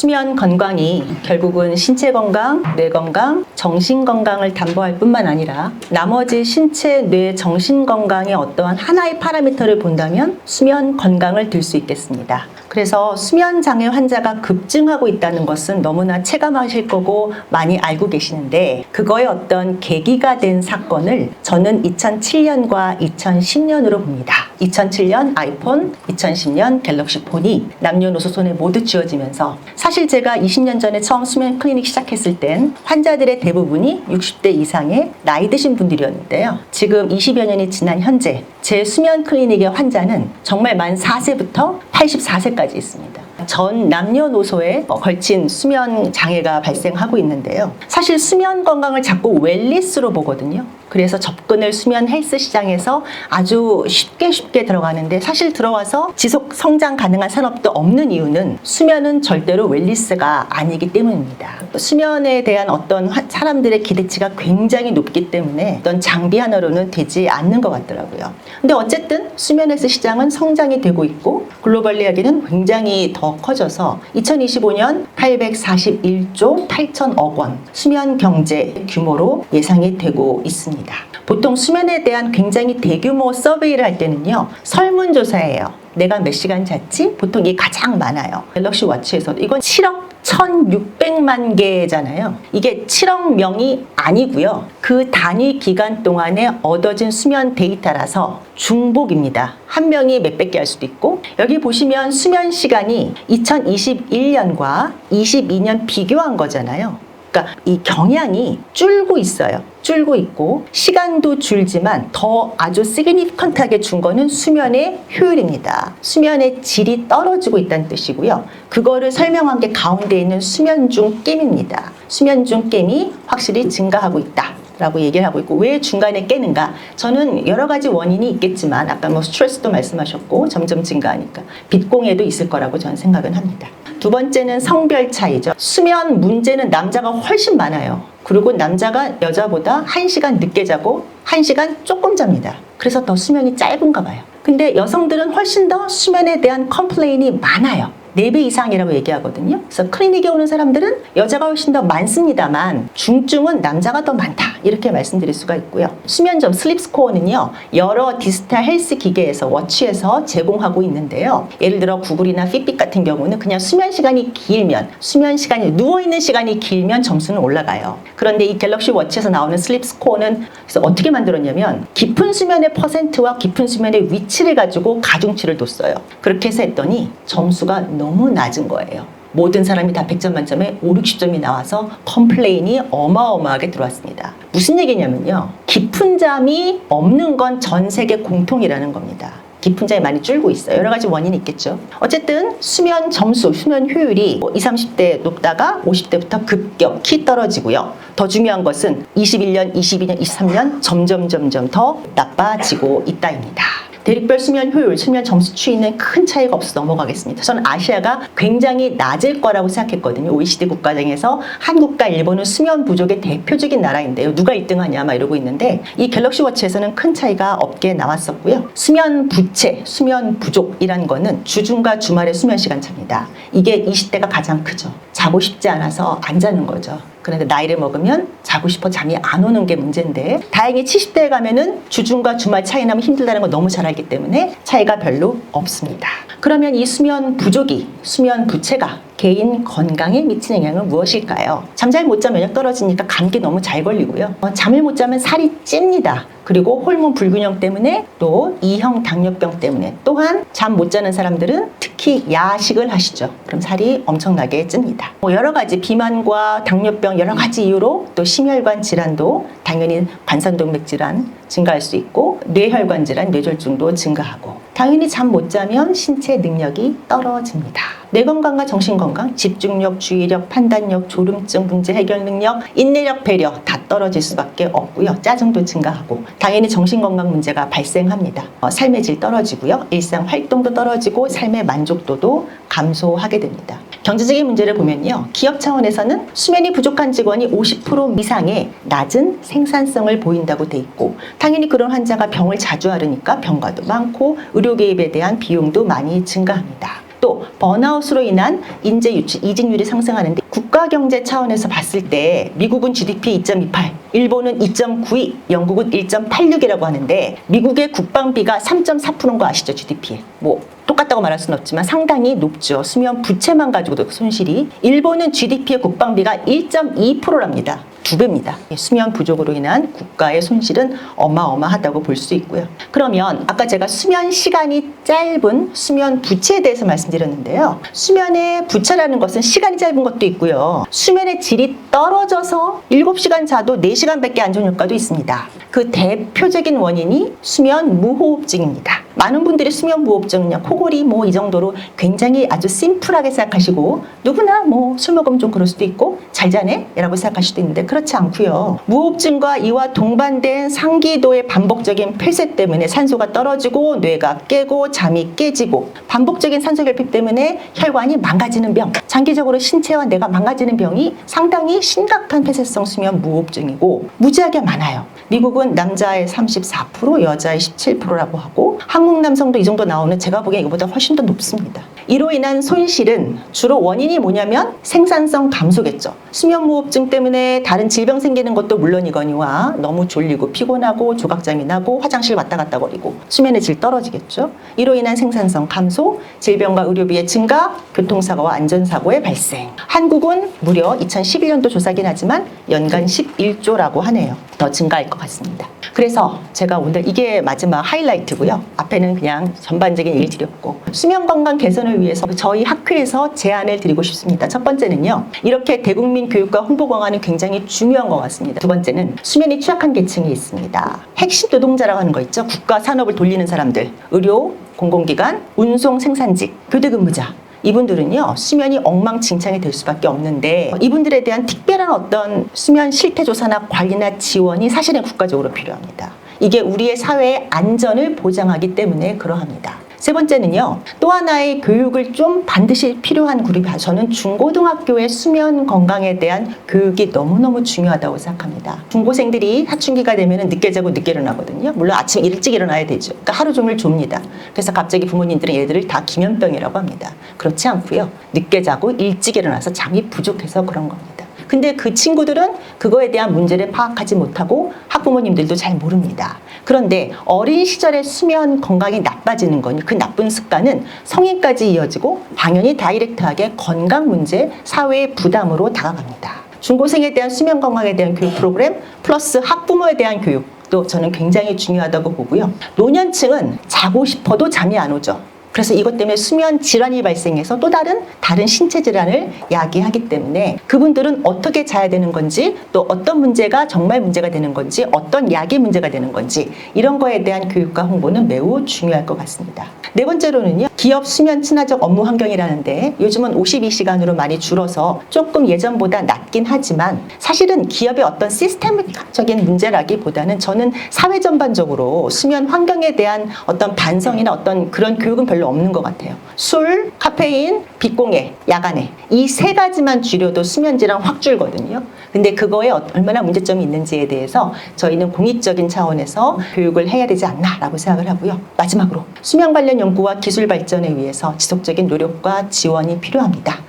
수면 건강이 결국은 신체 건강, 뇌 건강, 정신 건강을 담보할 뿐만 아니라 나머지 신체, 뇌, 정신 건강의 어떠한 하나의 파라미터를 본다면 수면 건강을 들 수 있겠습니다. 그래서 수면 장애 환자가 급증하고 있다는 것은 너무나 체감하실 거고 많이 알고 계시는데, 그거의 어떤 계기가 된 사건을 저는 2007년과 2010년으로 봅니다. 2007년 아이폰, 2010년 갤럭시 폰이 남녀노소 손에 모두 쥐어지면서, 사실 제가 20년 전에 처음 수면 클리닉 시작했을 땐 환자들의 대부분이 60대 이상의 나이 드신 분들이었는데요. 지금 20여 년이 지난 현재 제 수면 클리닉의 환자는 정말 만 4세부터 84세까지 있습니다. 전 남녀노소에 걸친 수면 장애가 발생하고 있는데요. 사실 수면 건강을 자꾸 웰니스로 보거든요. 그래서 접근을 수면 헬스 시장에서 아주 쉽게 들어가는데, 사실 들어와서 지속 성장 가능한 산업도 없는 이유는 수면은 절대로 웰니스가 아니기 때문입니다. 수면에 대한 어떤 사람들의 기대치가 굉장히 높기 때문에 어떤 장비 하나로는 되지 않는 것 같더라고요. 근데 어쨌든 수면 헬스 시장은 성장이 되고 있고 글로벌리하게는 굉장히 더 커져서 2025년 841조 8천억 원 수면 경제 규모로 예상이 되고 있습니다. 보통 수면에 대한 굉장히 대규모 서베이를 할 때는요, 설문조사예요. 내가 몇 시간 잤지? 보통 이게 가장 많아요. 갤럭시 워치에서도 이건 7억 1600만 개잖아요. 이게 7억 명이 아니고요. 그 단위 기간 동안에 얻어진 수면 데이터라서 중복입니다. 한 명이 몇백 개 할 수도 있고, 여기 보시면 수면 시간이 2021년과 22년 비교한 거잖아요. 그러니까 이 경향이 줄고 있어요. 줄고 있고 시간도 줄지만 더 아주 시그니피컨트하게 준 거는 수면의 효율입니다. 수면의 질이 떨어지고 있다는 뜻이고요. 그거를 설명한 게 가운데 있는 수면 중 깨입니다. 수면 중 깨이 확실히 증가하고 있다 라고 얘기를 하고 있고, 왜 중간에 깨는가? 저는 여러 가지 원인이 있겠지만 아까 스트레스도 말씀하셨고 점점 증가하니까 빛공해도 있을 거라고 저는 생각은 합니다. 두 번째는 성별 차이죠. 수면 문제는 남자가 훨씬 많아요. 그리고 남자가 여자보다 1시간 늦게 자고 1시간 조금 잡니다. 그래서 더 수면이 짧은가 봐요. 근데 여성들은 훨씬 더 수면에 대한 컴플레인이 많아요. 4배 이상이라고 얘기하거든요. 그래서 클리닉에 오는 사람들은 여자가 훨씬 더 많습니다만 중증은 남자가 더 많다, 이렇게 말씀드릴 수가 있고요. 수면점 슬립스코어는요, 여러 디지털 헬스 기계에서 워치에서 제공하고 있는데요. 예를 들어 구글이나 핏빗 같은 경우는 그냥 수면 시간이 길면, 수면 시간이 누워있는 시간이 길면 점수는 올라가요. 그런데 이 갤럭시 워치에서 나오는 슬립스코어는 그래서 어떻게 만들었냐면 깊은 수면의 퍼센트와 깊은 수면의 위치를 가지고 가중치를 뒀어요. 그렇게 해서 했더니 점수가 너무 낮은 거예요. 모든 사람이 다 100점 만점에 5, 60점이 나와서 컴플레인이 어마어마하게 들어왔습니다. 무슨 얘기냐면요, 깊은 잠이 없는 건 전 세계 공통이라는 겁니다. 깊은 잠이 많이 줄고 있어요. 여러 가지 원인이 있겠죠. 어쨌든 수면 점수, 수면 효율이 20, 30대 높다가 50대부터 급격히 떨어지고요. 더 중요한 것은 21년, 22년, 23년 점점 더 나빠지고 있다입니다. 대륙별 수면 효율, 수면 점수 추이는 큰 차이가 없어 넘어가겠습니다. 저는 아시아가 굉장히 낮을 거라고 생각했거든요. OECD 국가 중에서 한국과 일본은 수면 부족의 대표적인 나라인데요. 누가 1등 하냐 막 이러고 있는데, 이 갤럭시 워치에서는 큰 차이가 없게 나왔었고요. 수면 부채, 수면 부족이라는 거는 주중과 주말의 수면 시간 차입니다. 이게 20대가 가장 크죠. 자고 싶지 않아서 안 자는 거죠. 그런데 나이를 먹으면 자고 싶어 잠이 안 오는 게 문제인데, 다행히 70대에 가면은 주중과 주말 차이 나면 힘들다는 걸 너무 잘 알기 때문에 차이가 별로 없습니다. 그러면 이 수면 부족이, 수면 부채가 개인 건강에 미치는 영향은 무엇일까요? 잠 잘 못 자면 면역 떨어지니까 감기 너무 잘 걸리고요. 잠을 못 자면 살이 찝니다. 그리고 호르몬 불균형 때문에, 또 2형 당뇨병 때문에, 또한 잠 못 자는 사람들은 특히 야식을 하시죠. 그럼 살이 엄청나게 찝니다. 여러 가지 비만과 당뇨병 여러 가지 이유로 또 심혈관 질환도 당연히 관상동맥 질환 증가할 수 있고, 뇌혈관 질환, 뇌졸중도 증가하고, 당연히 잠 못 자면 신체 능력이 떨어집니다. 뇌 건강과 정신 건강, 집중력, 주의력, 판단력, 졸음증 문제 해결 능력, 인내력, 배려 다 떨어질 수밖에 없고요. 짜증도 증가하고, 당연히 정신 건강 문제가 발생합니다. 삶의 질 떨어지고요. 일상 활동도 떨어지고 삶의 만족도도 감소하게 됩니다. 경제적인 문제를 보면요, 기업 차원에서는 수면이 부족한 직원이 50% 이상의 낮은 생산성을 보인다고 돼 있고, 당연히 그런 환자가 병을 자주 앓으니까 병가도 많고 의료 개입에 대한 비용도 많이 증가합니다. 또 번아웃으로 인한 인재 유출, 이직률이 상승하는데 국가 경제 차원에서 봤을 때 미국은 GDP 2.28, 일본은 2.92, 영국은 1.86이라고 하는데 미국의 국방비가 3.4%인 거 아시죠? GDP에. 뭐 똑같다고 말할 수는 없지만 상당히 높죠. 수면 부채만 가지고도 손실이. 일본은 GDP의 국방비가 1.2%랍니다. 2배입니다. 수면 부족으로 인한 국가의 손실은 어마어마하다고 볼 수 있고요. 그러면 아까 제가 수면 시간이 짧은 수면 부채에 대해서 말씀드렸는데요. 수면의 부채라는 것은 시간이 짧은 것도 있고요. 수면의 질이 떨어져서 7시간 자도 4시간밖에 안 좋은 효과도 있습니다. 그 대표적인 원인이 수면 무호흡증입니다. 많은 분들이 수면 무호흡증은요, 코골이 뭐 이 정도로 굉장히 아주 심플하게 생각하시고 누구나 뭐 술 먹으면 좀 그럴 수도 있고 잘 자네? 라고 생각할 수도 있는데 그렇지 않고요. 무호흡증과 이와 동반된 상기도의 반복적인 폐쇄 때문에 산소가 떨어지고 뇌가 깨고 잠이 깨지고 반복적인 산소 결핍 때문에 혈관이 망가지는 병, 장기적으로 신체와 뇌가 망가지는 병이 상당히 심각한 폐쇄성 수면 무호흡증이고 무지하게 많아요. 미국은 남자의 34%, 여자의 17%라고 하고 한국 남성도 이 정도 나오는 제가 보기엔 이거보다 훨씬 더 높습니다. 이로 인한 손실은 주로 원인이 뭐냐면 생산성 감소겠죠. 수면무호흡증 때문에 다른 질병 생기는 것도 물론이거니와 너무 졸리고 피곤하고 조각잠이 나고 화장실 왔다 갔다 거리고 수면의 질 떨어지겠죠. 이로 인한 생산성 감소, 질병과 의료비의 증가, 교통사고와 안전사고의 발생. 한국은 무려 2011년도 조사긴 하지만 연간 11조라고 하네요. 더 증가할 것 같습니다. 그래서 제가 오늘 이게 마지막 하이라이트고요. 앞에는 그냥 전반적인 얘기를 드렸고 수면 건강 개선을 위해서 저희 학회에서 제안을 드리고 싶습니다. 첫 번째는요. 이렇게 대국민 교육과 홍보 강화는 굉장히 중요한 것 같습니다. 두 번째는 수면이 취약한 계층이 있습니다. 핵심 노동자라고 하는 거 있죠. 국가 산업을 돌리는 사람들, 의료, 공공기관, 운송 생산직, 교대 근무자. 이분들은요, 수면이 엉망진창이 될 수밖에 없는데 이분들에 대한 특별한 어떤 수면 실태 조사나 관리나 지원이 사실은 국가적으로 필요합니다. 이게 우리의 사회의 안전을 보장하기 때문에 그러합니다. 세 번째는요, 또 하나의 교육을 좀 반드시 필요한 그룹이 저는 중고등학교의 수면 건강에 대한 교육이 너무너무 중요하다고 생각합니다. 중고생들이 사춘기가 되면 늦게 자고 늦게 일어나거든요. 물론 아침 일찍 일어나야 되죠. 그러니까 하루 종일 좁니다. 그래서 갑자기 부모님들은 얘들을 다 기면병이라고 합니다. 그렇지 않고요. 늦게 자고 일찍 일어나서 잠이 부족해서 그런 겁니다. 근데 그 친구들은 그거에 대한 문제를 파악하지 못하고 학부모님들도 잘 모릅니다. 그런데 어린 시절에 수면 건강이 나빠지는 건 그 나쁜 습관은 성인까지 이어지고 당연히 다이렉트하게 건강 문제, 사회의 부담으로 다가갑니다. 중고생에 대한 수면 건강에 대한 교육 프로그램 플러스 학부모에 대한 교육도 저는 굉장히 중요하다고 보고요. 노년층은 자고 싶어도 잠이 안 오죠. 그래서 이것 때문에 수면 질환이 발생해서 또 다른 신체 질환을 야기하기 때문에 그분들은 어떻게 자야 되는 건지 또 어떤 문제가 정말 문제가 되는 건지 어떤 약이 문제가 되는 건지 이런 거에 대한 교육과 홍보는 매우 중요할 것 같습니다. 네 번째로는요. 기업 수면 친화적 업무 환경이라는데 요즘은 52시간으로 많이 줄어서 조금 예전보다 낫긴 하지만 사실은 기업의 어떤 시스템적인 문제라기보다는 저는 사회 전반적으로 수면 환경에 대한 어떤 반성이나 어떤 그런 교육은 별로 없는 것 같아요. 술, 카페인, 빛공해, 야간에 이 세 가지만 줄여도 수면 질환 확 줄거든요. 근데 그거에 얼마나 문제점이 있는지에 대해서 저희는 공익적인 차원에서 교육을 해야 되지 않나라고 생각을 하고요. 마지막으로 수면 관련 연구와 기술 발전에 위해서 지속적인 노력과 지원이 필요합니다.